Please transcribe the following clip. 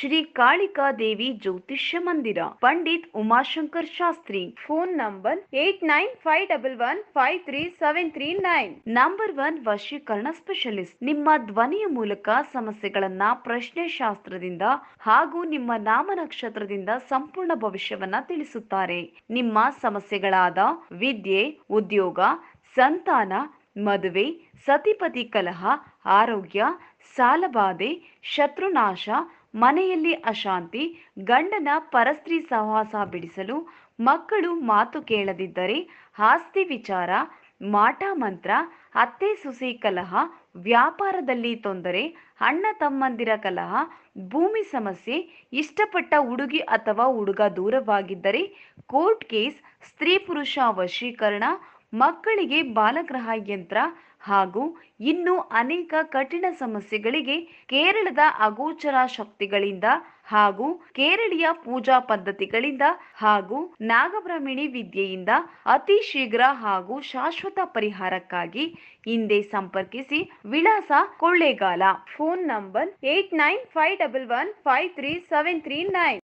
ಶ್ರೀ ಕಾಳಿಕಾ ದೇವಿ ಜ್ಯೋತಿಷ್ಯ ಮಂದಿರ, Pandit Umashankar Shastri. Phone number 8951153739. Number 1 ವಶೀಕರಣ ಸ್ಪೆಷಲಿಸ್ಟ್. ನಿಮ್ಮ ಧ್ವನಿಯ ಮೂಲಕ ಸಮಸ್ಯೆಗಳನ್ನ ಪ್ರಶ್ನೆ ಶಾಸ್ತ್ರದಿಂದ ಹಾಗೂ ನಿಮ್ಮ ನಾಮ ನಕ್ಷತ್ರದಿಂದ ಸಂಪೂರ್ಣ ಭವಿಷ್ಯವನ್ನ ತಿಳಿಸುತ್ತಾರೆ. ನಿಮ್ಮ ಸಮಸ್ಯೆಗಳಾದ ವಿದ್ಯೆ, ಉದ್ಯೋಗ, ಸಂತಾನ, ಮದುವೆ, ಸತಿಪತಿ ಕಲಹ, ಆರೋಗ್ಯ, ಸಾಲಬಾಧೆ, ಶತ್ರುನಾಶ, ಮನೆಯಲ್ಲಿ ಅಶಾಂತಿ, ಗಂಡನ ಪರಸ್ತ್ರೀ ಸಹವಾಸ ಬಿಡಿಸಲು, ಮಕ್ಕಳು ಮಾತು ಕೇಳದಿದ್ದರೆ, ಆಸ್ತಿ ವಿಚಾರ, ಮಾಟ ಮಂತ್ರ, ಅತ್ತೆ ಸೊಸೆ ಕಲಹ, ವ್ಯಾಪಾರದಲ್ಲಿ ತೊಂದರೆ, ಅಣ್ಣ ತಮ್ಮಂದಿರ ಕಲಹ, ಭೂಮಿ ಸಮಸ್ಯೆ, ಇಷ್ಟಪಟ್ಟ ಹುಡುಗಿ ಅಥವಾ ಹುಡುಗ ದೂರವಾಗಿದ್ದರೆ, ಕೋರ್ಟ್ ಕೇಸ್, ಸ್ತ್ರೀ ಪುರುಷ ವಶೀಕರಣ, ಮಕ್ಕಳಿಗೆ ಬಾಲಗ್ರಹ ಯಂತ್ರ ಹಾಗೂ ಇನ್ನೂ ಅನೇಕ ಕಠಿಣ ಸಮಸ್ಯೆಗಳಿಗೆ ಕೇರಳದ ಅಗೋಚರ ಶಕ್ತಿಗಳಿಂದ ಹಾಗೂ ಕೇರಳೀಯ ಪೂಜಾ ಪದ್ಧತಿಗಳಿಂದ ಹಾಗೂ ನಾಗಬ್ರಾಹ್ಮಣಿ ವಿದ್ಯೆಯಿಂದ ಅತಿ ಶೀಘ್ರ ಹಾಗೂ ಶಾಶ್ವತ ಪರಿಹಾರಕ್ಕಾಗಿ ಹಿಂದೆ ಸಂಪರ್ಕಿಸಿ. ವಿಳಾಸ ಕೊಳ್ಳೇಗಾಲ. Phone number 8951153739.